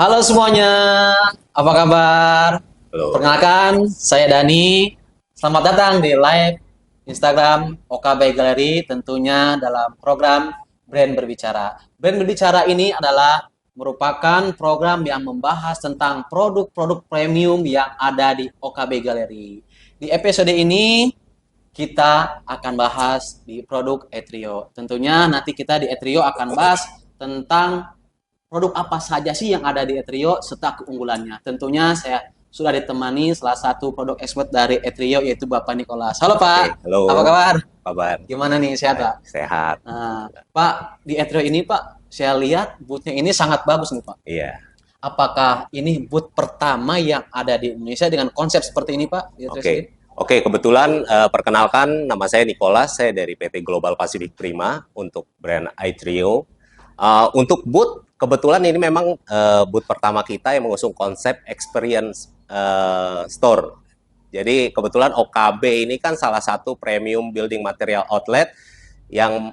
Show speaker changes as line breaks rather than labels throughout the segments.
Halo semuanya, apa kabar?
Halo.
Perkenalkan, saya Dani. Selamat datang di live Instagram OKB Gallery, tentunya dalam program Brand Berbicara. Brand Berbicara ini adalah merupakan program yang membahas tentang produk-produk premium yang ada di OKB Gallery. Di episode ini, kita akan bahas di produk Etrio. Tentunya nanti kita di Etrio akan bahas tentang produk apa saja sih yang ada di Etrio serta keunggulannya. Tentunya saya sudah ditemani salah satu produk expert dari Etrio yaitu Bapak Nikolas. Halo
Oke,
Pak,
halo.
apa kabar?
Kabar?
Gimana nih, sehat
Baik,
Pak?
sehat.
Nah, Pak, di Etrio ini Pak, saya lihat boothnya ini sangat bagus nih Pak.
Iya.
Apakah ini booth pertama yang ada di Indonesia dengan konsep seperti ini Pak? Di Etrio sendiri?
Oke. Oke, kebetulan perkenalkan nama saya Nicholas, saya dari PT Global Pacific Prima untuk brand iTrio. Untuk booth, kebetulan ini memang booth pertama kita yang mengusung konsep experience store. Jadi kebetulan OKB ini kan salah satu premium building material outlet yang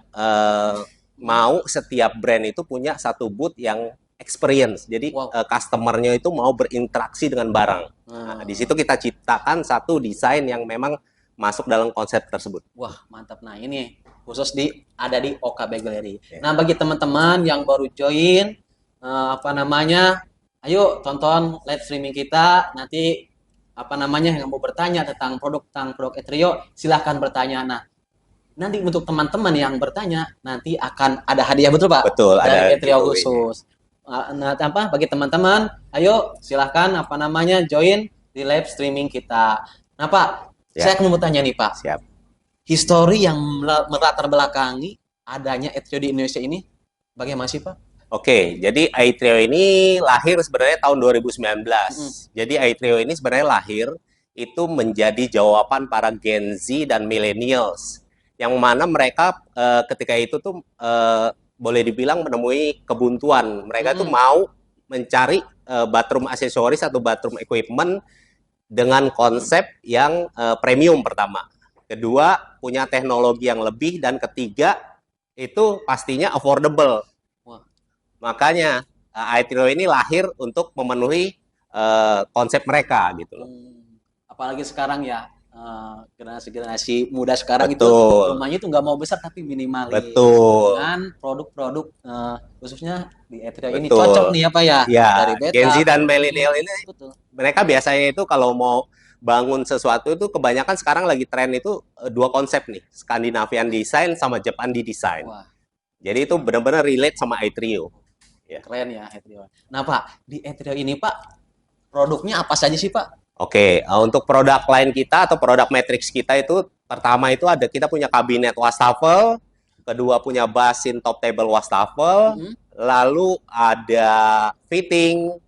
mau setiap brand itu punya satu booth yang experience. Jadi
Wow.
customer-nya itu mau berinteraksi dengan barang. Nah, di situ kita ciptakan satu desain yang memang masuk dalam konsep tersebut.
Wah, mantap. Nah, ini khusus ada di OKB Gallery.
Ya.
Nah, bagi teman-teman yang baru join apa namanya? Ayo tonton live streaming kita. Nanti apa namanya yang mau bertanya tentang produk Etrio, silahkan bertanya. Nah, nanti untuk teman-teman yang bertanya, nanti akan ada hadiah, betul Pak?
Betul, ada
Dari Etrio
giveaway-nya.
khusus. Nah, apa bagi teman-teman, ayo silahkan apa namanya join di live streaming kita. Nah, Pak,
Ya,
saya akan bertanya nih Pak,
siap.
histori yang melatar belakangi adanya Etrio di Indonesia ini bagaimana sih Pak?
Oke, jadi iTrio ini lahir sebenarnya tahun 2019.
Mm-mm.
Jadi iTrio ini sebenarnya lahir itu menjadi jawaban para Gen Z dan millennials yang mana mereka ketika itu tuh boleh dibilang menemui kebuntuan. Mereka tuh
Mm-mm.
mau mencari bathroom aksesoris atau bathroom equipment dengan konsep yang premium pertama. Kedua, punya teknologi yang lebih dan ketiga itu pastinya affordable.
Wah,
Makanya iTrio ini lahir untuk memenuhi konsep mereka gitu loh.
apalagi sekarang ya generasi-generasi muda sekarang itu
Betul,
rumahnya itu nggak mau besar tapi minimalis
betul,
dengan produk-produk khususnya di Etrio ini cocok
betul.
nih apa ya dari
Ya, Gen Z
beta
dan
ini
milenial ini
betul.
mereka biasanya itu kalau mau bangun sesuatu itu kebanyakan sekarang lagi tren itu dua konsep nih, Scandinavian design sama Japan design.
Wah,
Jadi itu benar-benar relate sama iTrio. Ya.
keren ya Etrio. Nah Pak, di Etrio ini Pak produknya apa saja sih Pak?
Oke, untuk produk lain kita atau produk matrix kita itu pertama itu ada kita punya kabinet wastafel, kedua punya basin top table wastafel,
Mm-mm.
lalu ada fitting,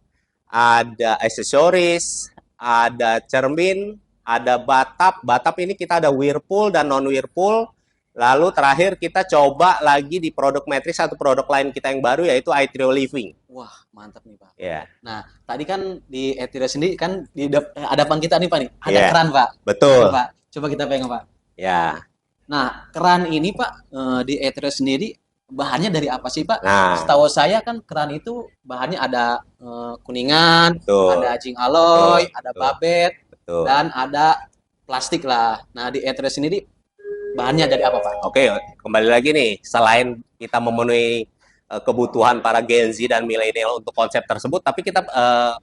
ada aksesoris, ada cermin, ada batap. Batap ini kita ada Whirlpool dan non Whirlpool. Lalu terakhir kita coba lagi di produk matrix atau produk lain kita yang baru yaitu iTrio Living.
Wah, mantap nih Pak.
Ya,
Nah, tadi kan di Etiro sendiri kan di hadapan kita nih Pak nih, ada
ya,
keran Pak. Coba
betul.
Pak, coba kita pegang Pak.
Ya.
Nah, keran ini Pak di Etiro sendiri bahannya dari apa sih Pak?
Nah,
Setahu saya kan keran itu bahannya ada kuningan,
betul.
ada zinc
Betul,
alloy, ada
betul,
babet,
betul.
dan ada plastik lah. Nah, di Etiro sendiri bahannya dari apa Pak?
Oke, kembali lagi nih, selain kita memenuhi kebutuhan para Gen Z dan milenial untuk konsep tersebut, tapi kita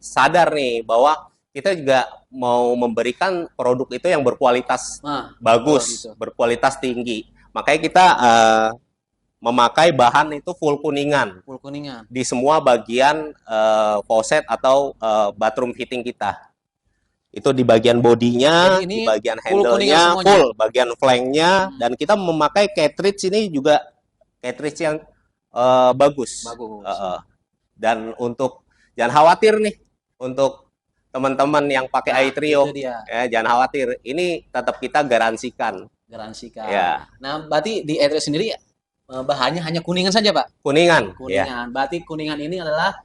sadar nih bahwa kita juga mau memberikan produk itu yang berkualitas
Nah, betul gitu.
bagus, berkualitas tinggi. Makanya kita memakai bahan itu full kuningan
Full kuningan.
di semua bagian faucet atau bathroom fitting kita. Itu di bagian bodinya,
Jadi ini
di bagian
full kuningan
handle-nya,
semuanya.
full, bagian flank-nya, dan kita memakai cartridge ini juga cartridge yang bagus.
Bagus.
Dan untuk jangan khawatir nih, untuk teman-teman yang pakai
Nah,
iTrio,
itu dia.
jangan khawatir, ini tetap kita garansikan.
Garansikan.
Ya,
Nah, berarti di Etrio sendiri bahannya hanya kuningan saja, Pak?
kuningan, ya.
Kuningan. Berarti kuningan ini adalah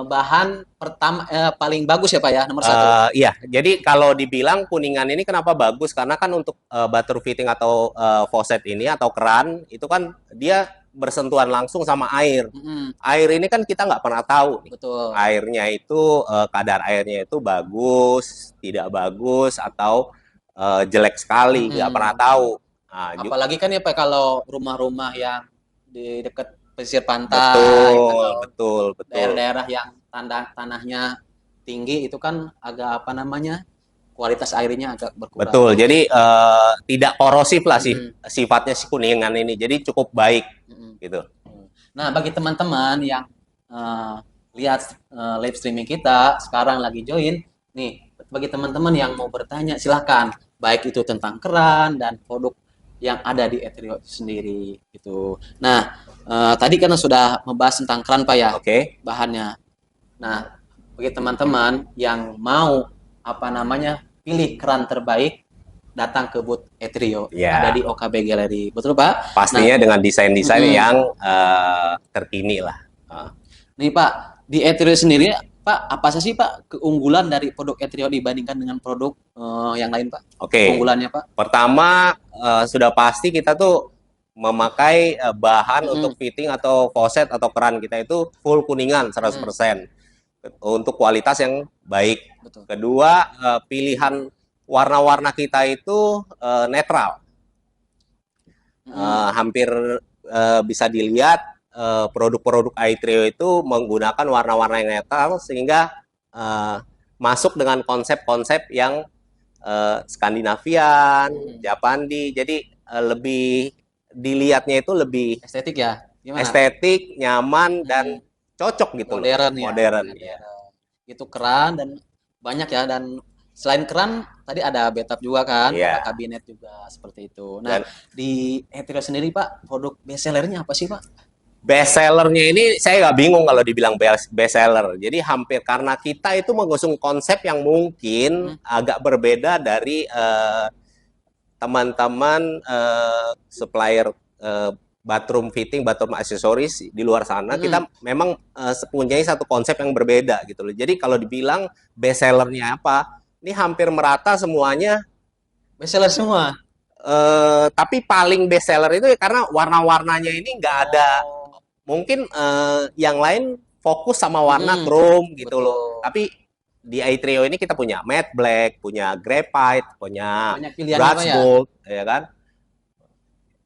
bahan pertama paling bagus ya, Pak ya, nomor satu.
Iya, jadi kalau dibilang kuningan ini kenapa bagus? Karena kan untuk bathroom fitting atau faucet ini atau keran itu kan dia bersentuhan langsung sama air.
Mm-mm.
Air ini kan kita nggak pernah tahu nih.
Betul.
Airnya itu kadar airnya itu bagus, tidak bagus, atau jelek sekali, nggak pernah
Mm-mm.
tahu. Nah,
Apalagi kan ya Pak kalau rumah-rumah yang di dekat pesisir pantai
betul,
atau
betul, betul,
daerah-daerah yang tanahnya tinggi itu kan agak apa namanya kualitas airnya agak berkurang.
betul. Jadi tidak korosif lah sih
Mm-mm.
sifatnya si kuningan ini. Jadi cukup baik
Mm-mm.
gitu.
Nah, bagi teman-teman yang eh, lihat live streaming kita sekarang lagi join, nih bagi teman-teman yang mau bertanya silahkan, baik itu tentang keran dan produk yang ada di Ethereum sendiri gitu. Nah, tadi kan sudah membahas tentang keran Pak ya,
Oke.
bahannya. Nah, bagi teman-teman yang mau apa namanya pilih keran terbaik, datang ke booth Ethereum ada
Ya,
di OKB Gallery, betul Pak? Nah,
pastinya dengan desain-desain
mm-mm.
yang terkini lah.
Nih Pak, di Ethereum sendiri Pak, apa sih Pak keunggulan dari produk Ethereum dibandingkan dengan produk yang lain Pak?
Oke,
Keunggulannya Pak?
pertama sudah pasti kita tuh memakai bahan untuk
Mm-mm,
fitting atau faucet atau keran kita itu full kuningan
mm-mm,
100% untuk kualitas yang baik.
betul.
Kedua, pilihan warna-warna kita itu netral.
Mm-mm,
Hampir bisa dilihat produk-produk iTrio itu menggunakan warna-warna yang netral sehingga uh, masuk dengan konsep-konsep yang Skandinavian,
mm-mm.
Japandi. Jadi lebih dilihatnya itu lebih
Estetik ya? Gimana?
estetik, nyaman dan
Mm-mm.
cocok gitu loh.
Modern ya,
Modern ya.
modern. Itu keren dan banyak ya dan selain keran tadi ada bathtub juga kan, ada
Iya.
kabinet juga seperti itu. Nah,
Dan
di Ethereum sendiri Pak, produk best sellernya apa sih Pak?
best sellernya ini saya nggak bingung kalau dibilang best seller. Jadi hampir karena kita itu mengusung konsep yang mungkin
Hmm,
agak berbeda dari teman-teman supplier bathroom fitting, bathroom aksesoris di luar sana.
mm-mm.
Kita memang mempunyai satu konsep yang berbeda gitu loh. Jadi kalau dibilang best sellernya apa, ini hampir merata semuanya.
Best seller semua.
Tapi paling best seller itu ya karena warna-warnanya ini nggak ada.
Oh,
Mungkin yang lain fokus sama warna
mm-mm.
chrome gitu loh.
Betul.
Tapi di iTrio ini kita punya matte black, punya graphite, punya
Banyak pilihannya Pak
brush
ya.
gold, ya kan?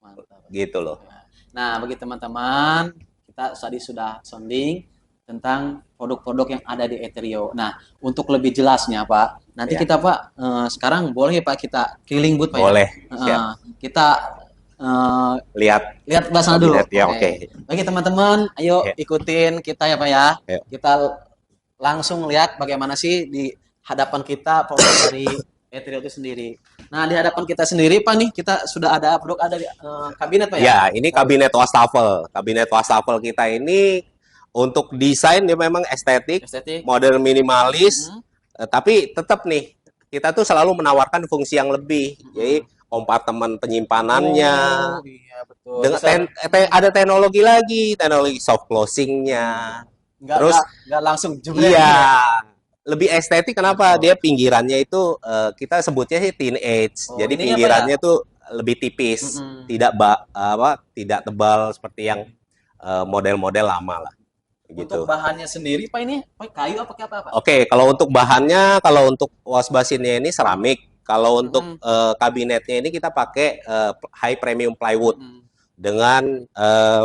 Mantap.
Gitu loh.
Nah, bagi teman-teman, kita tadi sudah sounding tentang produk-produk yang ada di Ethereum. Nah, untuk lebih jelasnya, Pak, nanti
Ya,
kita, Pak, sekarang boleh Pak kita keliling booth, Pak ya?
boleh. Siap.
Kita eh,
Lihat
lihat basah dulu.
kabinet ya,
Oke.
oke.
Bagi teman-teman, ayo
Ya,
ikutin kita ya, Pak ya.
ya.
Kita langsung lihat bagaimana sih di hadapan kita produk dari Ethereum itu sendiri. Nah, di hadapan kita sendiri, Pak nih, kita sudah ada produk ada di kabinet, Pak ya?
Ya, ini kabinet wastafel. Kabinet wastafel kita ini untuk desain dia memang estetik,
Estetik.
model minimalis,
Hmm.
tapi tetap nih kita tuh selalu menawarkan fungsi yang lebih. Jadi
Hmm.
kompartemen penyimpanannya,
Oh, iya betul.
dengan
Bisa
ada teknologi lagi, teknologi soft closingnya.
nggak
Terus
nggak nggak langsung jebret
iya,
gitu ya.
lebih estetik kenapa?
Oh,
Dia pinggirannya itu kita sebutnya sih teenage.
oh
Jadi
ininya apa ya?
pinggirannya tuh lebih tipis,
Mm-mm.
tidak tebal seperti yang model-model lama lah
Untuk
gitu.
bahannya sendiri Pak ini pakai kayu apa pakai apa Pak?
Oke, kalau untuk bahannya, kalau untuk wash basinnya ini seramik. Kalau untuk
Mm-mm.
kabinetnya ini kita pakai high premium plywood
Mm-mm.
dengan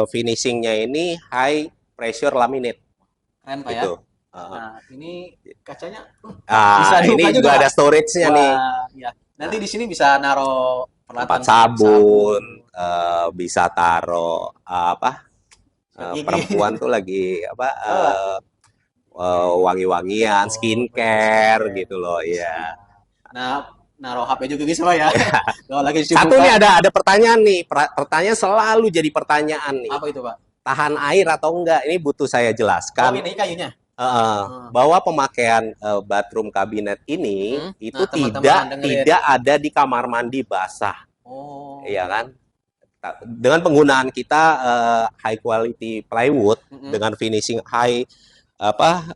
finishingnya ini high pressure laminate
Keren Pak ya.
gitu.
Nah ini kacanya bisa
Ah,
dibuka
ini juga
juga.
ada storage-nya nih.
Wah, ya. Nanti di sini bisa naruh
Tempat
peralatan
sabun,
sabun,
bisa taruh apa?
sikat gigi.
Perempuan tuh lagi apa?
Oh,
Wangi-wangian,
oh, betul
skincare
skincare.
gitu loh,
Bisa.
ya.
Nah, naruh HP juga bisa Pak ya. Kalau lagi cuci
Satu
muka,
nih ada pertanyaan nih, pertanyaan selalu jadi pertanyaan nih.
apa itu Pak?
Tahan air atau enggak? Ini butuh saya
Oh,
jelaskan.
ini kayunya.
Bahwa pemakaian bathroom kabinet ini
Mm-mm.
itu
Nah, teman-teman dengerin.
tidak ada di kamar mandi basah,
Oh.
iya kan? Dengan penggunaan kita high quality plywood
Mm-mm.
dengan finishing apa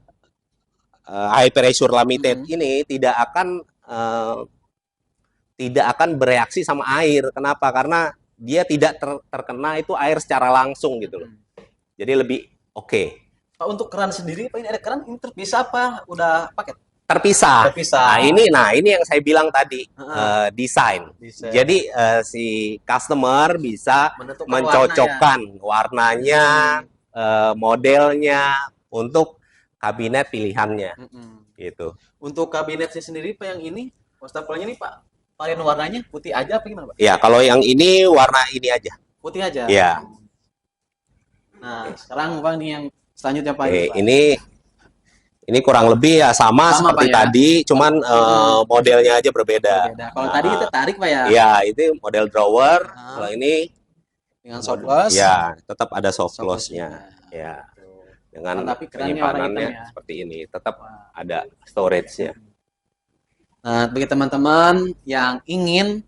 high pressure laminate
Mm-mm.
ini tidak akan bereaksi sama air. Kenapa? Karena dia tidak terkena itu air secara langsung gitu loh. Jadi lebih oke.
Pak, untuk keran sendiri, Pak, ini ada keran ini terpisah apa udah paket?
Terpisah.
Terpisah.
Nah ini yang saya bilang tadi, desain.
Desain.
Jadi si customer bisa
Menentukan
mencocokkan warnanya, modelnya untuk kabinet pilihannya. Gitu.
Untuk kabinetnya sendiri, Pak, yang ini wastafelnya ini, Pak, varian warnanya putih aja apa gimana, Pak?
Ya, kalau yang ini warna ini aja.
Putih aja.
Ya.
Nah, sekarang Bang nih yang selanjutnya, Pak,
Oke,
Pak.
ini kurang lebih ya sama seperti
Pak, ya?
tadi, cuman modelnya aja berbeda.
Kalau tadi kita tarik, Pak, ya?
Ya, itu model drawer. Kalau ini
dengan soft close.
Ya, tetap ada soft close-nya. Ya. Dengan
tapi
penyimpanannya seperti ini, tetap ada storage-nya.
Nah, bagi teman-teman yang ingin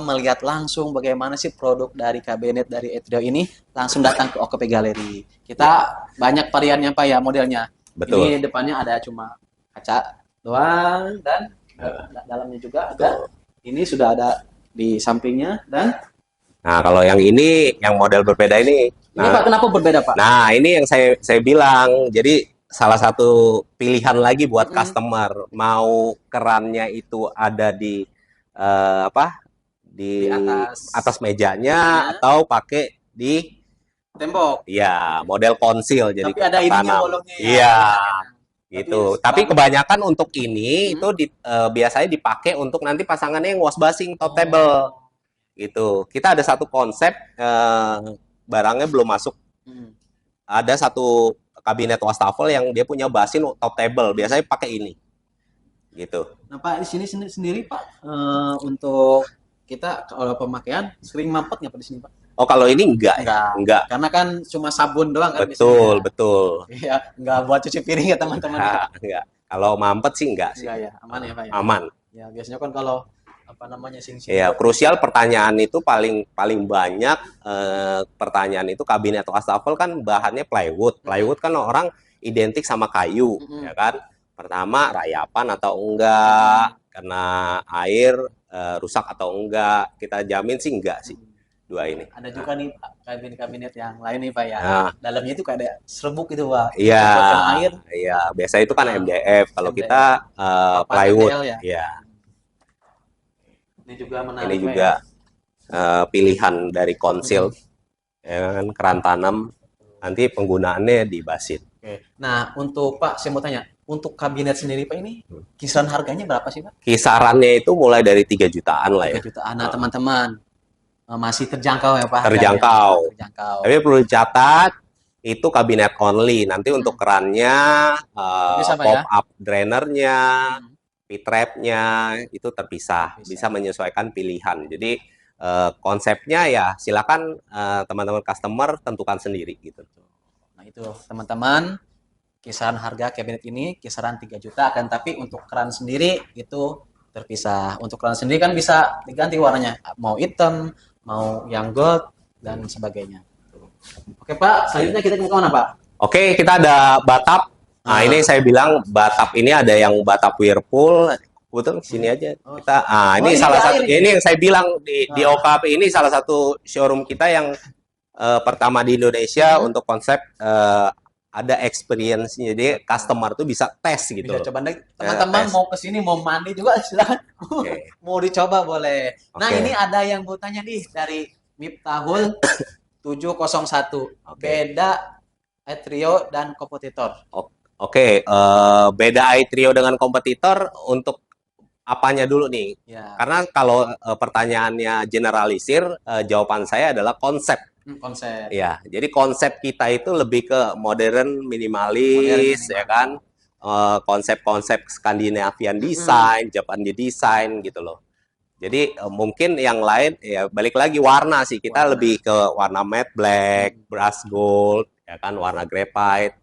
melihat langsung bagaimana sih produk dari kabinet dari Atrio ini, langsung datang ke OKP Galeri. Kita banyak variannya, Pak, ya, modelnya.
Betul.
Ini depannya ada cuma kaca doang dan dalamnya juga ada. Ini sudah ada di sampingnya dan
kalau yang ini, yang model berbeda ini.
Ini, Pak, kenapa berbeda, Pak?
Nah, ini yang saya bilang. Jadi salah satu pilihan lagi buat customer, mau kerannya itu ada di di atas mejanya atau pakai di
tembok.
Iya, model konsil. Jadi
tapi ada ininya bolongnya.
Iya, gitu. Tapi kebanyakan untuk ini itu biasanya dipakai untuk nanti pasangannya yang wash basing top table. Gitu. Kita ada satu konsep, barangnya belum masuk. Ada satu kabinet wastafel yang dia punya basin top table, biasanya pakai ini. Gitu.
Nah, Pak, di sini sendiri, Pak, untuk kita kalau pemakaian sering mampet nggak, Pak, di sini, Pak?
Oh, kalau ini enggak.
Karena kan cuma sabun doang kan.
Betul.
Iya, enggak buat cuci piring ya, teman-teman.
Enggak. Kalau mampet sih enggak sih.
Enggak, ya, aman ya, Pak, ya.
Aman.
Ya, biasanya kan kalau sing-sing.
Ya, krusial pertanyaan itu paling banyak pertanyaan itu kabinet wastafel kan bahannya plywood. Plywood kan orang identik sama kayu, ya kan? Pertama, rayapan atau enggak, kena air, rusak atau enggak. Kita jamin sih enggak sih. Dua ini.
Ada juga nih, Pak, kabinet yang lain nih, Pak, ya. Dalamnya itu kayak ada serbuk gitu, Pak.
Iya.
Air.
Iya, biasa itu kan MDF. Kalau kita plywood. Ya.
Ini juga menarik.
Ini juga pilihan dari konsil, ya kan, keran tanam. Nanti penggunaannya di basin.
Oke. Nah, untuk Pak, saya mau tanya, untuk kabinet sendiri, Pak, ini kisaran harganya berapa sih, Pak?
Kisarannya itu mulai dari 3 jutaan lah ya.
3 jutaan. Nah, teman-teman, masih terjangkau ya, Pak?
Terjangkau. Tapi perlu dicatat, itu kabinet only. Nanti untuk kerannya, pop-up drainernya, P-trapnya itu terpisah, bisa menyesuaikan pilihan. Jadi konsepnya ya silakan teman-teman customer tentukan sendiri gitu.
Nah, itu teman-teman, kisaran harga kabinet ini kisaran 3 juta kan, tapi untuk keran sendiri itu terpisah. Untuk keran sendiri kan bisa diganti warnanya, mau hitam, mau yang gold dan sebagainya. Oke, Pak, selanjutnya kita ke mana, Pak?
Oke, kita ada batap. Nah, ini saya bilang batap ini ada yang batap Whirlpool. Betul, sini aja kita. Ini salah satu. Ini yang saya bilang di OKP ini salah satu showroom kita yang pertama di Indonesia untuk konsep ada experience-nya. Jadi customer tuh bisa tes gitu.
Bisa coba teman-teman mau ke sini mau mandi juga silakan. Mau dicoba boleh. Nah, ini ada yang mau tanya nih dari Miftahul 701. Beda Atrio dan kompetitor.
Oke, beda iTrio dengan kompetitor untuk apanya dulu nih? Ya. Karena kalau pertanyaannya generalisir, jawaban saya adalah konsep.
Konsep.
Ya, jadi konsep kita itu lebih ke modern, minimalis, ya kan? Konsep-konsep Scandinavian design, Japanese design gitu loh. Jadi mungkin yang lain ya balik lagi warna sih. Kita lebih ke warna matte black, brush gold, ya kan, warna graphite,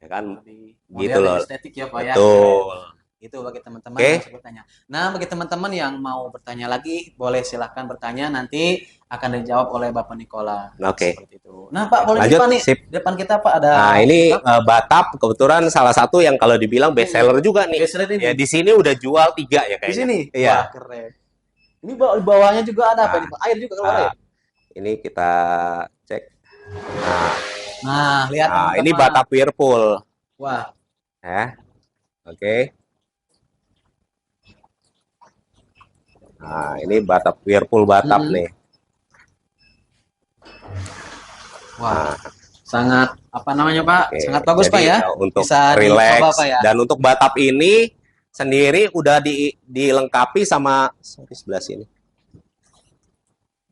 ya kan. Gitu loh.
Estetik ya, Pak,
betul.
Ya. Itu bagi teman-teman yang bertanya. Nah, bagi teman-teman yang mau bertanya lagi, boleh silahkan bertanya, nanti akan dijawab oleh Bapak Nikola. Seperti itu. Nah, Pak, boleh depan nih. Depan kita, Pak, ada.
Nah, ini batap kebetulan salah satu yang kalau dibilang best seller juga nih.
Best seller ini.
Ya, di sini udah jual 3 ya kayaknya.
Di sini?
Iya.
Wah, keren. Ini bawahnya juga ada apa ini, Pak? Air juga kalau air.
Ini kita cek. Nah,
Nah, lihat
nah ini
teman-teman.
batap Whirlpool.
Wah,
Ya, oke. Nah, ini batap Whirlpool batap
mm-mm.
nih.
Wah,
Nah,
sangat apa namanya Pak?
oke.
Sangat bagus Pak
Jadi
ya.
untuk
Bisa dicoba Pak
relax
ya.
dan untuk batap ini sendiri udah dilengkapi sama sorry sebelah sini.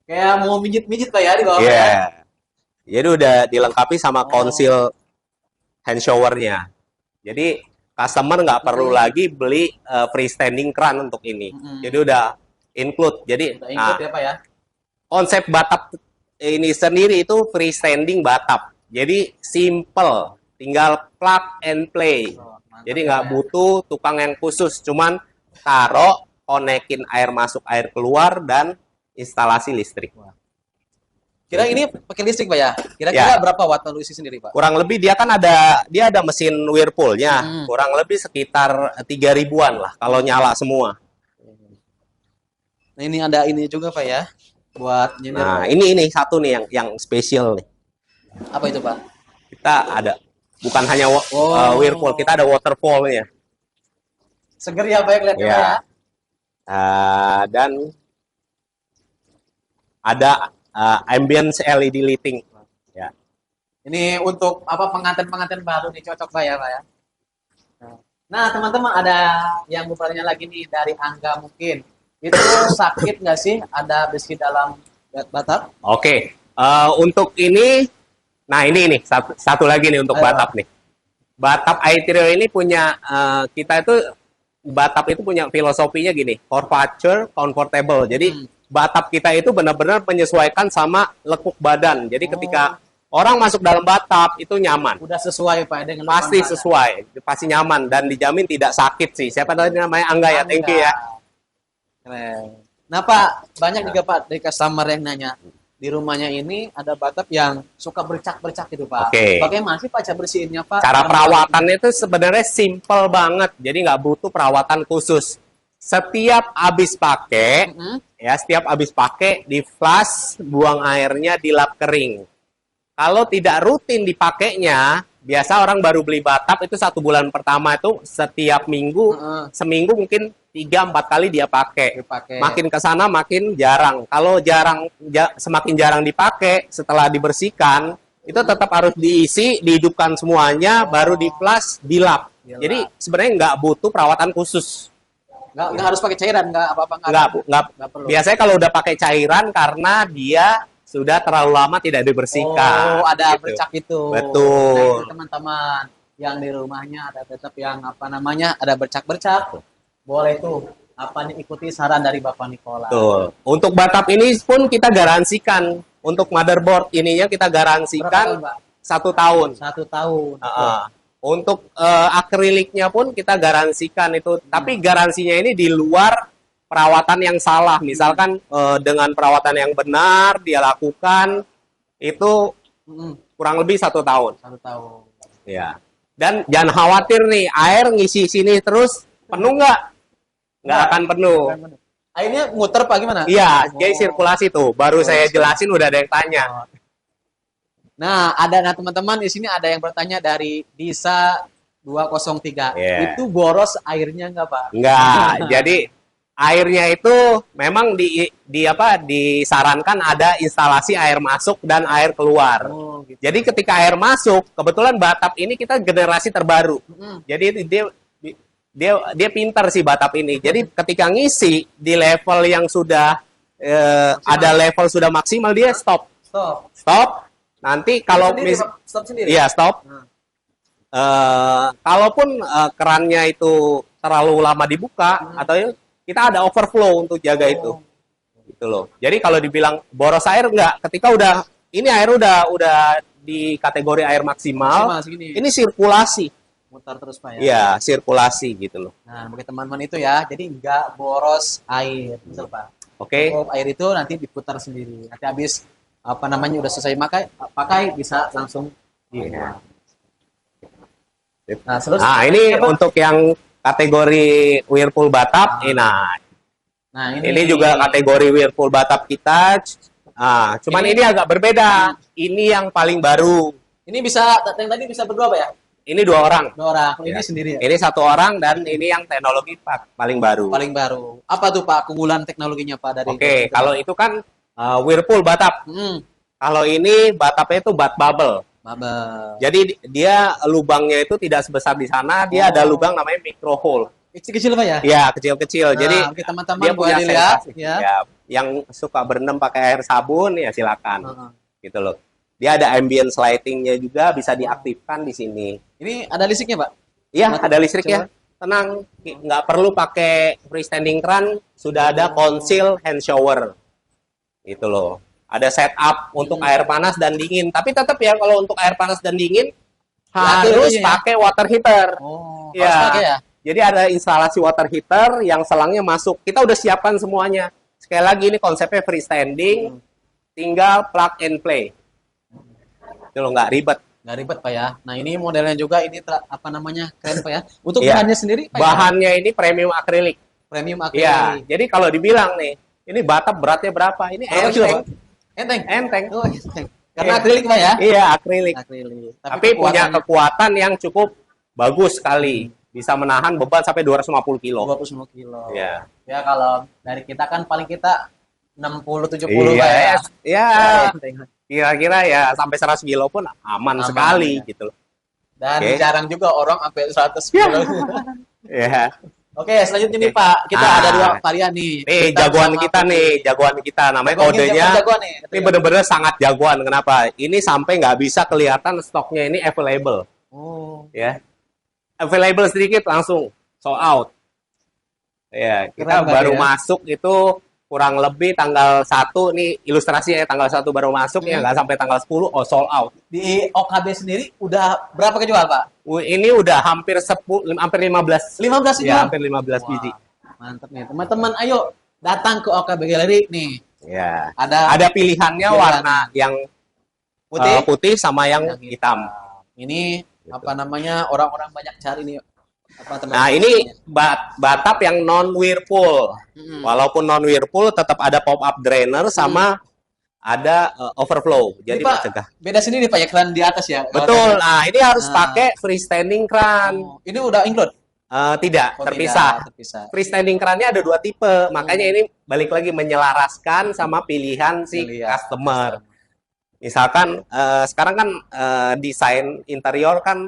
Kayak mau mijit-mijit Pak ya di bawah
Iya.
Pak ya.
Yeah. Jadi udah dilengkapi sama
Oh,
konsil hand showernya. Jadi customer nggak perlu
mm-mm.
lagi beli freestanding keran untuk ini. Jadi
Mm-mm.
udah include. Jadi,
Udah ikut
nah
ya Pak ya.
konsep batap ini sendiri itu freestanding batap. Jadi simple, tinggal plug and play.
Oh, mantap
Jadi
ya
nggak
Pak ya.
butuh tukang yang khusus, cuman taruh, konekin air masuk, air keluar, dan instalasi listrik.
Wah. Kira ini pakai listrik Pak ya? Kira-kira
Ya,
berapa watt kalau isi sendiri Pak?
kurang lebih dia kan ada mesin Whirlpool-nya,
Mm-mm.
kurang lebih sekitar 3 ribuan lah kalau nyala semua.
Nah ini ada ini juga Pak ya, buat nyender.
Nah, ini satu nih yang spesial nih.
Apa itu Pak?
Kita ada bukan hanya Whirlpool,
Oh,
kita ada waterfall-nya.
seger ya Pak ya kelihatannya Pak ya.
Ya. Dan ada ambience LED lighting. Ya.
Ini untuk apa pengantin-pengantin baru nih cocok Pak ya Pak ya. Nah teman-teman ada yang bertanya lagi nih dari Angga mungkin. Itu sakit nggak sih ada besi dalam batap?
Oke. Untuk ini, nah ini nih satu lagi nih untuk
Ayo.
batap nih. Batap Aitrio ini punya kita itu batap itu punya filosofinya gini, curvature comfortable. Jadi batap kita itu benar-benar menyesuaikan sama lekuk badan. Jadi ketika orang masuk dalam batap itu nyaman.
Udah sesuai Pak dengan
Pasti
lubang
sesuai, pasti nyaman dan dijamin tidak sakit sih. Siapa tadi namanya Angga ya? Thank you ya.
Keren. Nah Pak, banyak juga Pak dari customer yang nanya di rumahnya ini ada batap yang suka bercak-bercak gitu Pak.
Oke.
Bagaimana sih Pak cara bersihinnya Pak?
Cara
Dalam
perawatannya itu sebenarnya simple banget. Jadi nggak butuh perawatan khusus. Setiap habis pakai,
Mm-mm.
ya setiap habis pakai di flush, buang airnya di lap kering. Kalau tidak rutin dipakainya, biasa orang baru beli batap itu 1 bulan pertama itu setiap minggu,
Heeh.
seminggu mungkin 3-4 kali dia pakai.
Dipakai.
Makin ke sana makin jarang. Kalau semakin jarang dipakai, setelah dibersihkan, itu tetap harus diisi, dihidupkan semuanya, baru di flush, dilap.
Dilap.
Jadi sebenarnya nggak butuh perawatan khusus.
Nggak harus pakai cairan, nggak apa-apa
Nggak
perlu.
biasanya kalau udah pakai cairan karena dia sudah terlalu lama tidak dibersihkan.
Oh, ada
gitu.
bercak itu.
Betul.
Nah, itu teman-teman yang di rumahnya ada tetap yang apa namanya ada bercak-bercak. Boleh tuh apa nih ikuti saran dari Bapak Nikola.
Betul. Untuk batap ini pun kita garansikan. Untuk motherboard ininya kita
Berapa
garansikan
tahun, Pak?
1 tahun.
1 tahun.
Untuk akriliknya pun kita garansikan itu. Tapi garansinya ini di luar perawatan yang salah. Misalkan dengan perawatan yang benar dia lakukan itu kurang lebih 1 tahun.
1 tahun.
Ya. Dan jangan khawatir nih, air ngisi sini terus penuh nggak? Nggak akan penuh.
Airnya muter Pak gimana?
Iya, jadi sirkulasi tuh. Baru saya jelasin udah ada yang tanya.
Nah, ada teman-teman di sini ada yang bertanya dari Disa 203.
Yeah.
Itu boros airnya nggak Pak?
Nggak. Jadi airnya itu memang disarankan ada instalasi air masuk dan air keluar.
Oh, gitu.
Jadi ketika air masuk, kebetulan batap ini kita generasi terbaru. Jadi dia pintar sih batap ini. Jadi ketika ngisi di level yang sudah ada level sudah maksimal dia stop. Stop. Nanti kalau
stop sendiri.
Iya, stop. Kalaupun kerannya itu terlalu lama dibuka atau kita ada overflow untuk jaga itu. Gitu loh. Jadi kalau dibilang boros air enggak, ketika ini air udah di kategori air maksimal ini sirkulasi.
Mutar terus Pak ya.
Iya, sirkulasi gitu loh.
Nah, bagi teman-teman itu ya, jadi nggak boros air, betul Pak.
Oke.
Air itu nanti diputar sendiri. Nanti habis apa namanya udah selesai pakai bisa langsung dibuang. Nah,
ini untuk yang kategori Whirlpool batap. Nah, ini juga kategori Whirlpool batap kita. Cuman ini agak berbeda. Ini yang paling baru.
Ini bisa, yang tadi bisa berdua Pak ya?
Ini 2 orang.
2 orang. Kalau
Ya.
ini sendiri ya?
Ini 1 orang dan ini yang teknologi paling baru.
Paling baru. Apa tuh Pak keunggulan teknologinya Pak dari
Oke, kalau itu kan Whirlpool bathtub. Kalau ini bathtubnya itu bath bubble.
Bubble.
Jadi dia lubangnya itu tidak sebesar di sana, dia ada lubang namanya micro hole.
Kecil-kecil Pak ya?
Iya, kecil-kecil.
Nah,
Jadi
oke, teman-teman
dia punya
boleh dilihat
sensasi.
ya.
Ya, yang suka berendam pakai air sabun ya silakan.
Heeh.
Gitu loh. Dia ada ambient lighting-nya juga bisa diaktifkan di sini.
Ini ada listriknya Pak?
Iya,
Mati-
ada listriknya.
coba.
Tenang, nggak perlu pakai freestanding keran, sudah ada conceal hand shower. Gitu loh. Ada setup untuk air panas dan dingin. Tapi tetap ya kalau untuk air panas dan dingin harus
ya.
pakai water heater.
Oh,
Ya.
harus pakai ya?
Jadi ada instalasi water heater yang selangnya masuk. Kita udah siapkan semuanya. Sekali lagi ini konsepnya freestanding, tinggal plug and play. Itu loh, nggak ribet.
Nggak ribet Pak ya. Nah ini modelnya juga ini apa namanya keren Pak ya. Untuk
Iya.
bahannya sendiri Pak ya?
Bahannya ini premium akrilik.
Premium
Iya.
akrilik.
Jadi kalau dibilang nih, ini bathtub beratnya berapa? Ini
Berapa kilo,
enteng.
Pak? Enteng.
Enteng.
Oh, enteng. Karena
Iya.
akrilik Pak ya?
Iya, akrilik.
Akrilik.
Tapi punya kekuatan yang cukup bagus sekali. Bisa menahan beban sampai 250 kilo.
29 kilo.
Iya.
Ya kalau dari kita kan paling kita 60-70 Pak ya.
Iya, ya.
Enteng.
Kira-kira ya sampai 100 kilo pun aman sekali
ya.
gitu loh.
Dan
Oke.
jarang juga orang sampai 100 kilo.
Ya.
Oke, selanjutnya nih Pak, kita ada 2 varian nih.
Nih
Hitam
jagoan
sama
kita
putih.
nih, jagoan kita namanya
Jagoan kita,
kodenya.
jagoan nih.
Ini bener-bener sangat jagoan. Kenapa? Ini sampai nggak bisa kelihatan stoknya ini available,
Oh,
ya. Available sedikit langsung sold out. Ya, kita
Keren, Pak,
baru
ya.
masuk itu kurang lebih tanggal 1 nih ilustrasinya ya, tanggal 1 baru masuk ya nggak sampai tanggal 10 sold out.
di OKB sendiri udah berapa kejual Pak?
Ini udah hampir 10 hampir 15.
15
Ya,
jual?
hampir 15
Wah,
biji.
mantep nih. Teman-teman ayo datang ke OKB Gallery nih.
Ya.
Ada
Ada pilihannya
Pilihan.
warna yang
putih,
putih sama yang
yang
hitam.
Ini
Gitu.
apa namanya? Orang-orang banyak cari nih. Apa
Nah, ini bathtub yang non whirlpool.
Mm-mm.
Walaupun non whirlpool tetap ada pop up drainer sama ada overflow. Jadi
Ini, Pak,
mencegah.
beda sendiri Pak ya keran di atas ya.
Betul. Nah, ini harus
Nah.
pakai freestanding kran.
Oh, ini udah include.
Tidak,
Oh,
terpisah.
terpisah.
Freestanding krannya ada 2 tipe. Makanya ini balik lagi menyelaraskan sama pilihan si
Lihat.
customer. Misalkan sekarang kan desain interior kan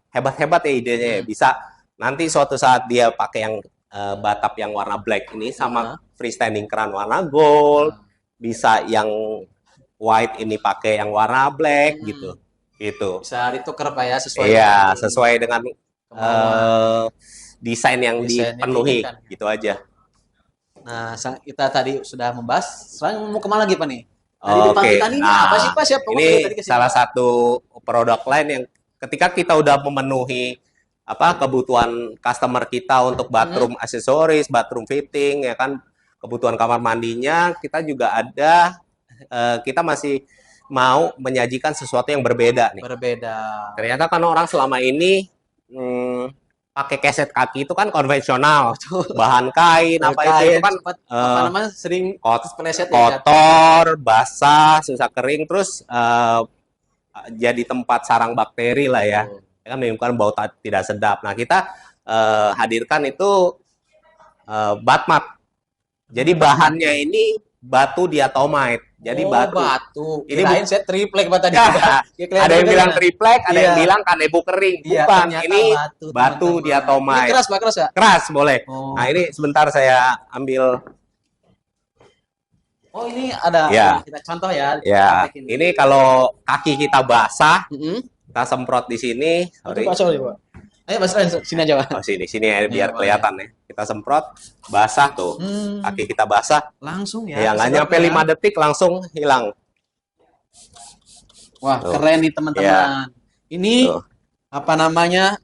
hebat-hebat ya idenya ya. Bisa nanti suatu saat dia pakai yang bathtub yang warna black ini sama freestanding keran warna gold, bisa yang white ini pakai yang warna black gitu. Gitu.
Bisa ditukar Pak ya sesuai.
Iya,
dengan
sesuai dengan
kemauan.
desain yang
Desain yang
dipenuhi
diinginkan.
gitu aja.
Nah, kita tadi sudah membahas. Sekarang mau kemana lagi Pak nih? Tadi
Oke,
depan kita nih apa sih Pak? Siapa?
ini
Tadi ke sini,
salah
Pak.
satu produk lain yang ketika kita udah memenuhi kebutuhan customer kita untuk bathroom aksesoris, bathroom fitting, ya kan, kebutuhan kamar mandinya, kita juga ada, kita masih mau menyajikan sesuatu yang berbeda nih.
Berbeda.
Ternyata kan orang selama ini pakai keset kaki itu kan konvensional, bahan kain, apa itu kan
apa namanya sering kepleset ya.
kotor, basah, susah kering, terus jadi tempat sarang bakteri lah ya. Kan menimbulkan bau tidak sedap. Nah, kita hadirkan itu batmat. Jadi bahannya ini batu diatomite. Jadi
batu.
Ini
Kirain saya triplek Pak tadi.
Ya, ada yang bilang triplek, ada yang
Iya.
bilang kanebo kering.
Iya,
Bukan,
ternyata
ini
batu,
batu
teman-teman.
diatomite.
Ini keras Pak, keras ya?
Keras boleh.
Oh.
Nah, ini sebentar saya ambil.
Oh, ini ada
Ya.
kita contoh ya.
Ya, ini kalau kaki kita basah,
Heeh.
kita semprot di sini. Sorry.
Sorry, Pak. Ayo Mas Ren, sini aja Pak.
Oh, sini ya, biar
Iya,
kelihatan ya. Kita semprot, basah tuh. Kaki kita basah.
Langsung ya.
Ya, nggak
sedap
nyampe
ya.
5 detik langsung hilang.
Wah,
Tuh.
keren nih teman-teman. Ini
Tuh.
apa namanya?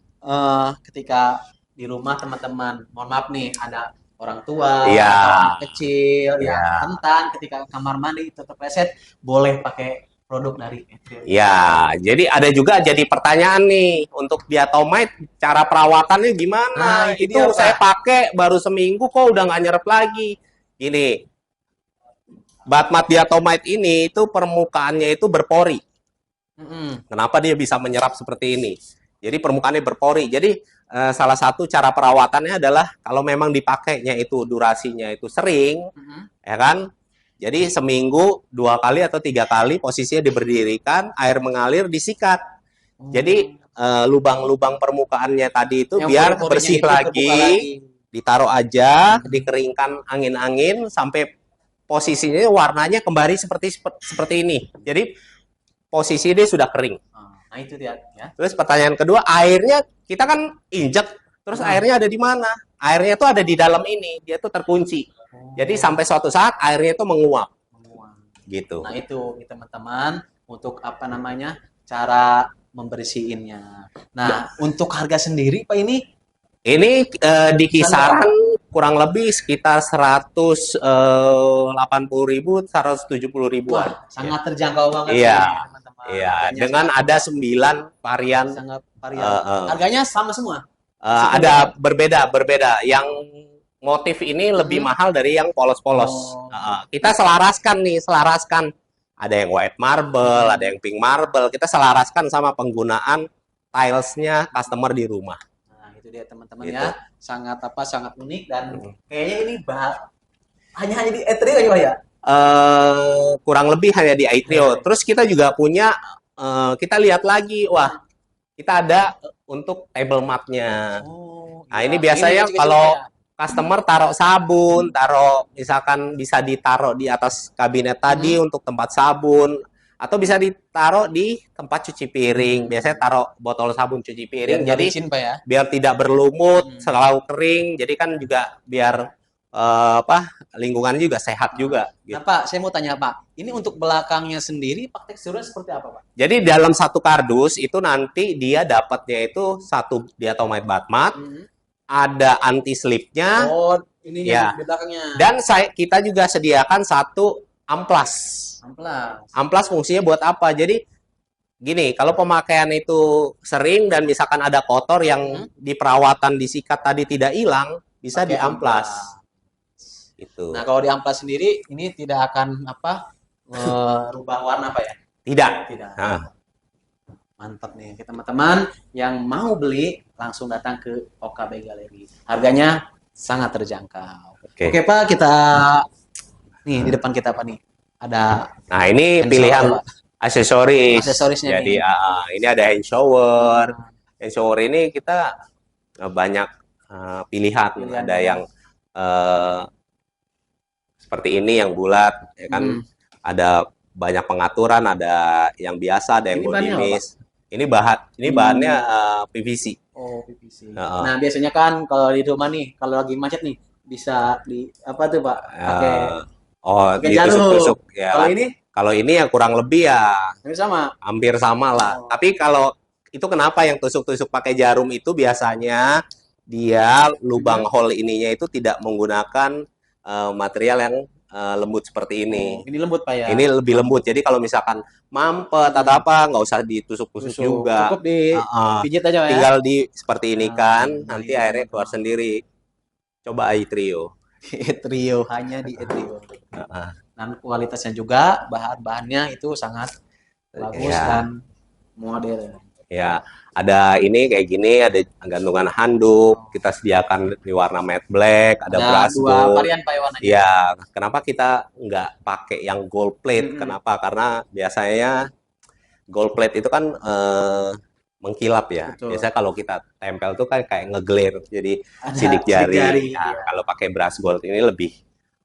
Ketika di rumah teman-teman, mohon maaf nih, ada orang tua,
Iya.
atau anak kecil,
Iya.
yang rentan ketika kamar mandi tetap reset, boleh pakai produk dari Etrium.
Ya, jadi ada juga jadi pertanyaan nih untuk diatomite cara perawatannya gimana?
Nah, itu
Itu
dia,
saya
Pak.
pakai baru seminggu kok udah nggak nyerap lagi. Gini, Batmat diatomite ini itu permukaannya itu berpori.
Mm-mm.
Kenapa dia bisa menyerap seperti ini? Jadi permukaannya berpori. Jadi salah satu cara perawatannya adalah kalau memang dipakainya itu durasinya itu sering,
Mm-mm.
ya kan? Jadi seminggu 2 kali atau 3 kali posisinya diberdirikan, air mengalir, disikat. Jadi
Oh.
lubang-lubang permukaannya tadi itu
Yang
biar
pori-porinya
bersih
itu terbuka
lagi,
lagi.
ditaruh aja,
Mm-mm.
dikeringkan angin-angin sampai posisinya warnanya kembali seperti seperti ini. Jadi posisi dia sudah kering.
Nah itu dia ya.
Terus pertanyaan kedua, airnya kita kan injek, terus
Nah.
airnya ada di mana? Airnya itu ada di dalam ini, dia tuh terkunci. Jadi
Oh.
sampai suatu saat airnya itu menguap,
Menguap.
gitu.
Nah itu nih, teman-teman, untuk apa namanya, cara membersihinnya. Nah untuk harga sendiri Pak ini
Ini di
kisaran berapa?
kisaran kurang lebih sekitar 180.000, 170
Wah
ribuan.
sangat terjangkau banget
Iya,
ini teman-teman.
iya.
Harganya
Dengan
sangat
ada 9 varian.
sangat varian.
eh, eh,
Harganya sama semua. Meskipun
ada
beda.
berbeda. Yang motif ini lebih
Mm-mm.
mahal dari yang polos-polos.
Oh.
Kita selaraskan nih, selaraskan. Ada yang white marble, ada yang pink marble. Kita selaraskan sama penggunaan tilesnya customer di rumah.
Nah, itu dia teman-teman
Gitu.
ya. Sangat apa sangat unik dan kayaknya ini hanya di E3 aja Pak ya.
Kurang lebih hanya di Aitrio. Terus kita juga punya, kita lihat lagi, wah kita ada untuk table mat-nya.
Oh,
Nah
iya.
ini
Yang ini
biasanya
kecil-kecil Pak
kalau
ya.
customer taruh sabun, taruh misalkan bisa ditaruh di atas kabinet tadi
Mm-mm.
untuk tempat sabun, atau bisa ditaruh di tempat cuci piring. Biasanya taruh botol sabun cuci
Biar
piring,
nggak
jadi
licin Pak ya.
biar tidak berlumut,
Hmm.
selalu kering. Jadi kan juga biar lingkungannya juga sehat juga.
Nah
Gitu.
Pak, saya mau tanya Pak, ini untuk belakangnya sendiri Pak teksturnya seperti apa Pak?
Jadi dalam satu kardus itu nanti dia dapatnya itu satu diatomite batmat,
Hmm.
ada anti slipnya,
Oh, ininya
ya.
di belakangnya.
Dan kita juga sediakan satu amplas.
Amplas.
Amplas fungsinya buat apa? Jadi gini, kalau pemakaian itu sering dan misalkan ada kotor yang di perawatan disikat tadi tidak hilang, bisa
Pakai
diamplas.
amplas.
Itu.
Nah, kalau di amplas sendiri ini tidak akan apa merubah warna Pak ya?
Tidak.
Tidak.
Nah,
Mantap nih, teman-teman yang mau beli langsung datang ke OKB Galeri. Harganya sangat terjangkau.
oke.
Oke Pak, kita nih di depan kita Pak nih ada
Nah, ini
hand
pilihan
shower, Pak.
aksesoris.
Aksesorisnya
Jadi
nih.
ini ada hand shower. Hand shower ini kita banyak pilihan.
Pilihan
Ada
banyak.
yang seperti ini yang bulat, ya kan?
Hmm.
Ada banyak pengaturan, ada yang biasa, ada yang
Ini bahannya apa,
bodimis. Ini bahannya PVC.
Oh, PVC.
Heeh.
Nah, biasanya kan kalau di rumah nih, kalau lagi macet nih, bisa di apa tuh, Pak? Pakai pakai jarum.
Ditusuk-tusuk ya
Kalau
kan.
ini
Kalau ini yang kurang lebih ya
ini sama.
hampir sama lah.
Oh.
Tapi kalau itu kenapa yang tusuk-tusuk pakai jarum itu biasanya dia lubang hole ininya itu tidak menggunakan material yang lembut seperti ini.
Oh, ini lembut, Pak ya.
Ini lebih lembut. Jadi kalau misalkan mampet atau apa nggak usah ditusuk-tusuk
Tusuk.
juga.
Cukup dipijit aja, Pak ya.
Tinggal di seperti ini kan,
Nah,
nanti
ini
airnya keluar
teman-teman.
sendiri. Coba iTrio.
Trio hanya di Trio.
Heeh.
Dan kualitasnya juga bahan-bahannya itu sangat bagus
Ya.
dan modern.
Ya, ada ini kayak gini, ada gantungan handuk, kita sediakan di warna matte black, ada brass
dua
gold.
varian Pak ya warnanya.
Ya, kenapa kita nggak pakai yang gold plate?
Mm-mm.
Kenapa? Karena biasanya gold plate itu kan mengkilap ya.
Betul.
Biasanya kalau kita tempel tuh kan kayak ngeglare, jadi
Ada
sidik jari. Nah,
iya.
kalau pakai brass gold ini lebih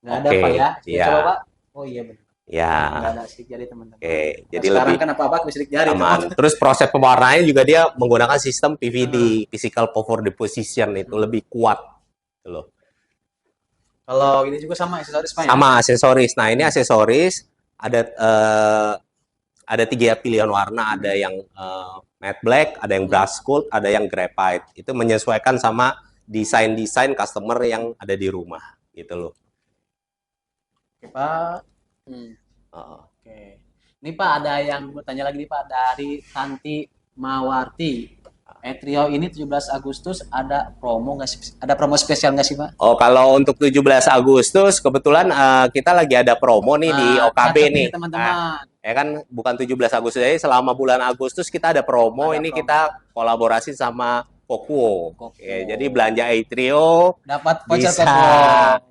Nggak ada
oke.
Pak ya?
Iya.
Coba Pak. Oh iya benar.
Ya,
Nggak ada sidik jari teman-teman.
oke. Jadi
Sekarang
lebih
kan apa-apa pakai sidik jari.
aman. Terus proses pewarnaannya juga dia menggunakan sistem PVD, physical power deposition, itu lebih kuat. Gitu loh.
Kalau ini juga sama aksesoris Pak ya?
Sama aksesoris. Nah, ini aksesoris ada 3 pilihan warna, ada yang matte black, ada yang brass gold, ada yang graphite. Itu menyesuaikan sama desain-desain customer yang ada di rumah, gitu loh.
Oke Pak. Oke. Ini Pak ada yang bertanya lagi nih Pak dari Tanti Mawarti. Trio ini 17 Agustus ada promo nggak sih? Ada promo spesial nggak sih, Pak?
Oh, kalau untuk 17 Agustus kebetulan kita lagi ada promo nih di
Nah,
OKB
catat nih
nih. Nah,
teman-teman.
ya kan bukan 17 Agustus jadi selama bulan Agustus kita ada promo.
Ada
Ini
promo.
kita kolaborasi sama Kokuo. Ya, jadi
Koko.
belanja Trio
Dapat voucher
bisa.
Koko.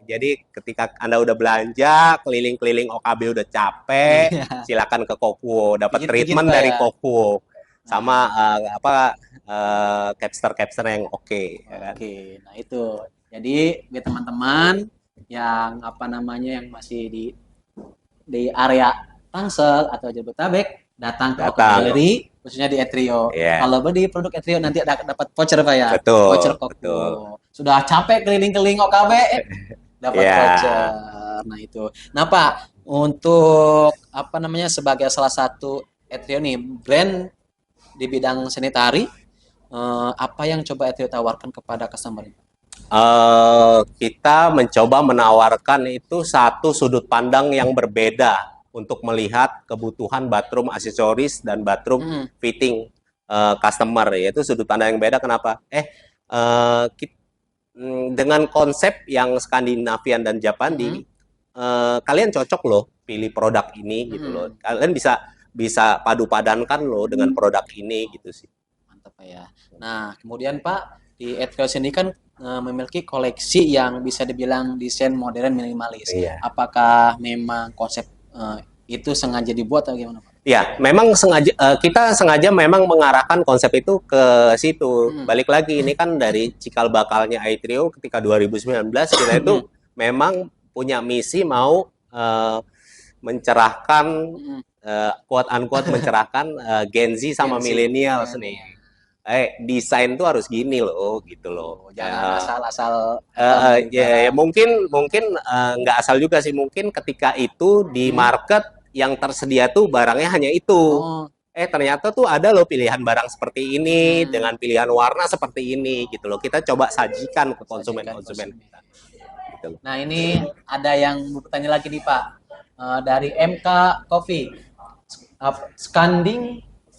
Jadi ketika Anda udah belanja, keliling-keliling OKB udah capek,
Iya.
silakan ke Kokuo, dapat
Dikit-dikit,
treatment
Pak
dari
ya.
Kokuo sama
Nah,
capster-capster yang oke, ya kan?
oke. Nah, itu. Jadi, buat teman-teman yang apa namanya yang masih di area Tangsel atau Jabodetabek, datang ke OK
Datang.
Gallery, khususnya di Etrio.
Ya,
Kalau beli produk Etrio nanti ada dapat voucher, Pak ya. Voucher
betul, betul.
Koko. Sudah capek keliling-keliling OKB, dapat
Ya,
voucher. Nah, itu. Nah, Pak, untuk apa namanya sebagai salah satu Etrio nih, brand di bidang sanitary, apa yang coba Etrio tawarkan kepada customer?
kita mencoba menawarkan itu satu sudut pandang yang berbeda untuk melihat kebutuhan bathroom aksesoris dan bathroom
Hmm,
fitting customer, yaitu sudut pandang yang beda. Kenapa? Dengan konsep yang Skandinavian dan Japandi,
hmm,
kalian cocok loh pilih produk ini gitu loh.
hmm.
Kalian bisa bisa padu padankan loh dengan produk ini gitu sih.
Mantap Pak ya. Nah, kemudian Pak, di Etrios ini kan memiliki koleksi yang bisa dibilang desain modern minimalis.
Iya.
Apakah memang konsep itu sengaja dibuat atau gimana Pak?
Ya, memang sengaja kita sengaja memang mengarahkan konsep itu ke situ.
Hmm.
Balik lagi ini kan dari cikal bakalnya iTrio ketika 2019 kita itu memang punya misi mau mencerahkan
Hmm.
quote unquote mencerahkan Gen Z sama
Gen Z.
millennials
Gen Z.
nih. Desain tuh harus gini loh, gitu loh.
Oh, jangan asal-asal
Ya,
ibarat.
mungkin mungkin nggak asal juga sih, mungkin ketika itu di
Hmm.
market yang tersedia tuh barangnya hanya itu.
Oh,
Ternyata tuh ada loh pilihan barang seperti ini
hmm.
dengan pilihan warna seperti ini gitu loh. Kita coba sajikan ke
Sajikan
konsumen-konsumen
konsumen.
kita. Gitu loh.
Nah, ini ada yang mau bertanya lagi nih Pak. Dari MK Coffee.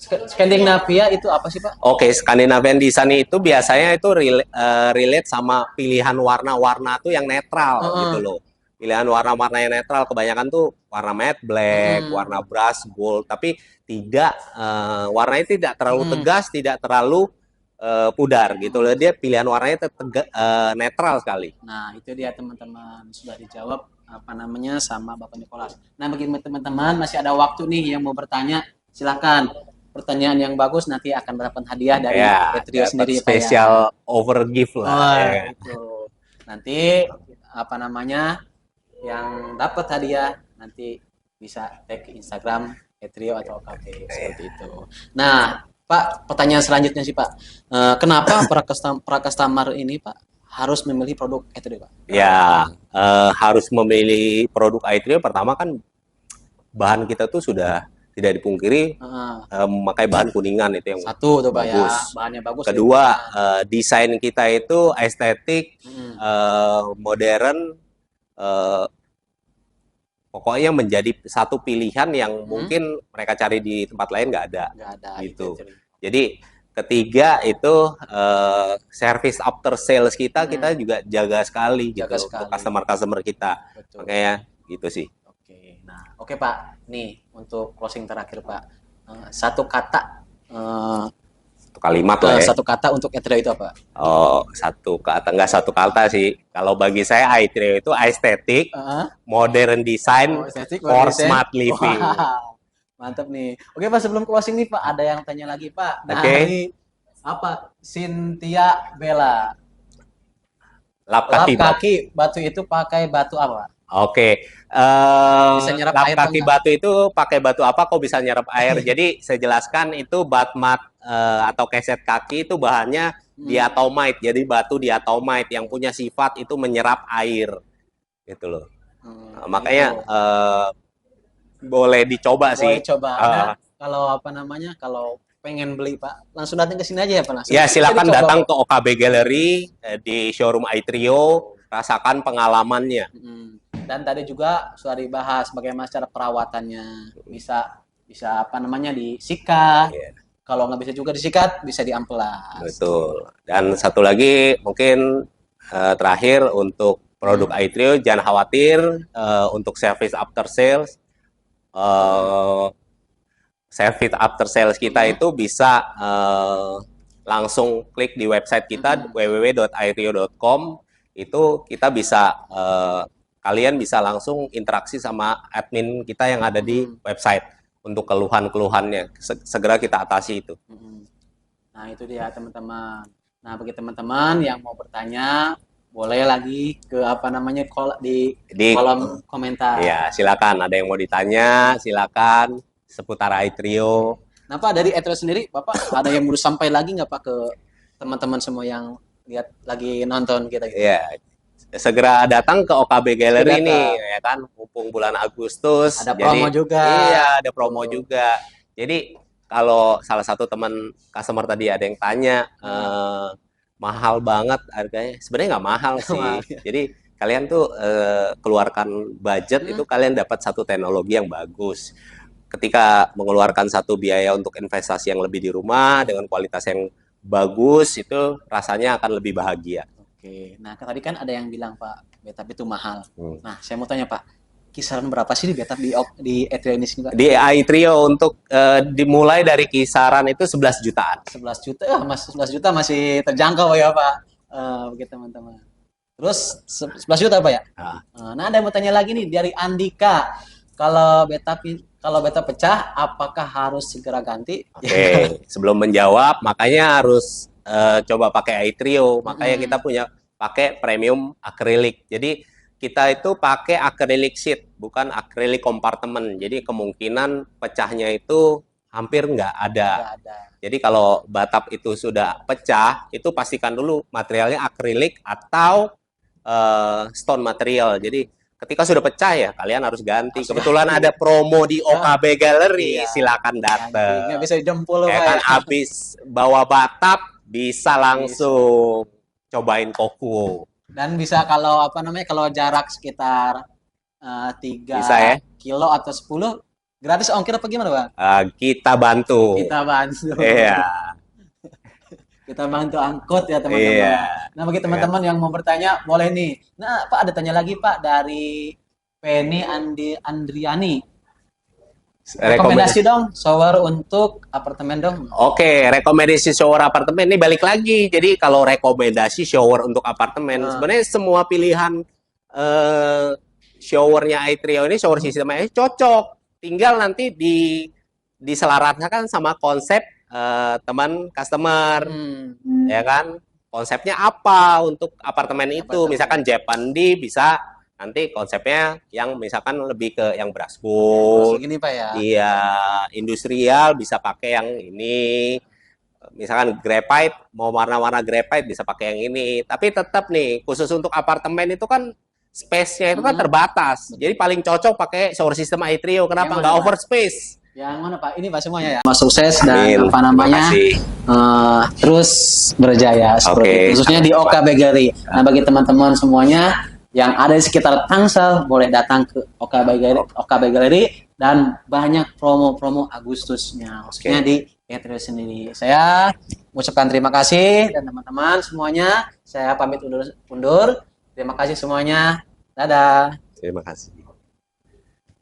Skandinavia itu apa sih Pak?
Oke, Scandinavian Design itu biasanya itu relate sama pilihan warna-warna tuh yang netral gitu
Heeh.
loh. Pilihan warna-warna yang netral kebanyakan tuh warna matte black,
Mm-mm.
warna brush gold, tapi tidak warnanya tidak terlalu
Mm-mm.
tegas, tidak terlalu pudar gitu loh. Dia pilihan warnanya netral sekali.
Nah, itu dia teman-teman sudah dijawab apa namanya sama Bapak Nikolas. Nah, bagi teman-teman masih ada waktu nih yang mau bertanya, silakan. Pertanyaan yang bagus nanti akan mendapatkan hadiah dari
Ya,
Etrio
dapat
sendiri ya Pak ya.
spesial overgift lah
Oh,
ya kan.
itu. Nanti apa namanya yang dapat hadiah nanti bisa tag ke Instagram Etrio atau OKP seperti itu. Nah, Pak, pertanyaan selanjutnya sih Pak, kenapa para customer ini Pak harus memilih produk Etrio Pak?
Ya, harus memilih produk iTrio pertama kan bahan kita tuh sudah tidak dipungkiri
Heeh.
memakai bahan kuningan itu yang
Satu tuh Pak ya,
bagus.
bahannya bagus ya
Kedua,
kuningan.
desain kita itu estetik,
Mm,
modern, eh, pokoknya menjadi satu pilihan yang
mm,
mungkin mereka cari di tempat lain nggak ada
nggak ada gitu
gitu.
Etrio.
Jadi ketiga itu service after sales kita
Mm,
juga jaga sekali gitu
jaga
loh untuk
sekali.
customer-customer kita.
Betul.
Makanya gitu sih.
Oke, nah, oke Pak. Nih untuk closing terakhir Pak. Satu kata,
Satu kalimat lah ya.
satu kata untuk Etrio itu apa?
Oh, satu kata, enggak satu kata sih. Kalau bagi saya iTrio itu estetik,
Heeh.
modern design,
Oh, estetik baru
for
desain.
smart living.
Wow, mantap nih. Oke Pak, sebelum closing nih Pak, ada yang tanya lagi Pak.
Oke,
Dari apa? Cynthia Bella.
lap
Lap
kaki batu.
kaki batu itu pakai batu apa?
Oke,
Bisa nyerap
lap
air apa
kaki
enggak?
batu itu pakai batu apa kok bisa nyerap air? Jadi saya jelaskan itu batmat atau keset kaki itu bahannya
Hmm.
diatomite. Jadi batu diatomite yang punya sifat itu menyerap air gitu loh.
Itu.
Makanya boleh dicoba
Boleh
sih.
coba. Nah,
Uh,
kalau apa namanya? Kalau pengen beli Pak, langsung datang ke sini aja ya Pak langsung.
Ya,
Bisa
silakan
dicoba
datang
Pak.
ke OKB Gallery di showroom iTrio, rasakan pengalamannya.
Dan tadi juga sudah dibahas bagaimana cara perawatannya. Bisa bisa apa namanya disikat,
Yeah.
kalau nggak bisa juga disikat, bisa diamplas.
Betul. Dan satu lagi mungkin terakhir untuk produk iTrio jangan khawatir untuk service after sales. eh, Service after sales kita itu bisa langsung klik di website kita www.aitrio.com. Itu kita bisa kalian bisa langsung interaksi sama admin kita yang ada di website untuk keluhan-keluhannya segera kita atasi itu.
Nah, itu dia teman-teman. Nah, bagi teman-teman yang mau bertanya, boleh lagi ke apa namanya di kolom komentar.
Ya, silakan. Ada yang mau ditanya, silakan seputar iTrio.
Nah, Pak, dari iTrio sendiri, Bapak ada yang mau sampai lagi nggak Pak ke teman-teman semua yang lihat lagi nonton kita? Gitu?
Ya, segera datang ke OKB Gallery ini, ya kan? Mumpung bulan Agustus.
Ada promo juga.
Iya, ada promo juga. Jadi kalau salah satu teman customer tadi ada yang tanya, mahal banget harganya. Sebenarnya nggak mahal sih. Jadi kalian tuh keluarkan budget itu kalian dapat satu teknologi yang bagus. Ketika mengeluarkan satu biaya untuk investasi yang lebih di rumah dengan kualitas yang bagus, itu rasanya akan lebih bahagia.
Oke. Nah, tadi kan ada yang bilang Pak, Betap itu mahal. Nah, saya mau tanya Pak, kisaran berapa sih di Betap di iTrio ini sih Pak?
Di iTrio untuk dimulai dari kisaran itu 11 jutaan.
11 juta, 11 juta masih terjangkau ya Pak. Begitu teman-teman. Terus 11 juta Pak ya? Nah, ada yang mau tanya lagi nih dari Andika. Kalau beta pecah, apakah harus segera ganti?
Oke, sebelum menjawab, makanya harus coba pakai iTrio. Makanya kita punya pakai premium akrilik. Jadi kita itu pakai acrylic sheet, bukan acrylic compartment. Jadi kemungkinan pecahnya itu hampir nggak ada. Jadi kalau batap itu sudah pecah, itu pastikan dulu materialnya akrilik atau stone material. Jadi ketika sudah pecah ya kalian harus ganti. Kebetulan ada promo di OKB Gallery, silakan datang.
Nggak bisa jempol
ya kan, habis bawa batap bisa langsung cobain Kokuo.
Dan bisa kalau apa namanya kalau jarak sekitar 3
ya?
kilo atau 10 gratis ongkir apa gimana Bang?
Kita bantu. Iya.
Kita bantu angkut ya teman-teman. Nah bagi teman-teman yang mau bertanya boleh nih. Nah Pak ada tanya lagi Pak dari Penny Andriani. Rekomendasi dong shower untuk apartemen dong.
Oke, rekomendasi shower apartemen ini balik lagi. Jadi kalau rekomendasi shower untuk apartemen, sebenarnya semua pilihan showernya iTrio ini, shower sistemnya cocok. Tinggal nanti diselaraskan sama konsep teman customer, ya kan? Konsepnya apa untuk apartemen itu? Misalkan Japandi bisa. Nanti konsepnya yang misalkan lebih ke yang brushwood.
Ini Pak ya.
Iya, industrial bisa pakai yang ini. Misalkan graphite, mau warna-warna graphite bisa pakai yang ini. Tapi tetap nih, khusus untuk apartemen itu kan space-nya itu kan terbatas. Jadi paling cocok pakai shower system iTrio. Kenapa nggak over space?
Yang mana Pak? Ini Pak semuanya ya. Sukses dan apa namanya? Terus berjaya seperti itu. Khususnya di OKB Gallery. Nah, bagi teman-teman semuanya yang ada di sekitar Tangsel boleh datang ke OKB Gallery dan banyak promo-promo Agustusnya khususnya di iTrio sendiri. Saya mengucapkan terima kasih dan teman-teman semuanya saya pamit undur. Terima kasih semuanya. Dadah.
Terima kasih.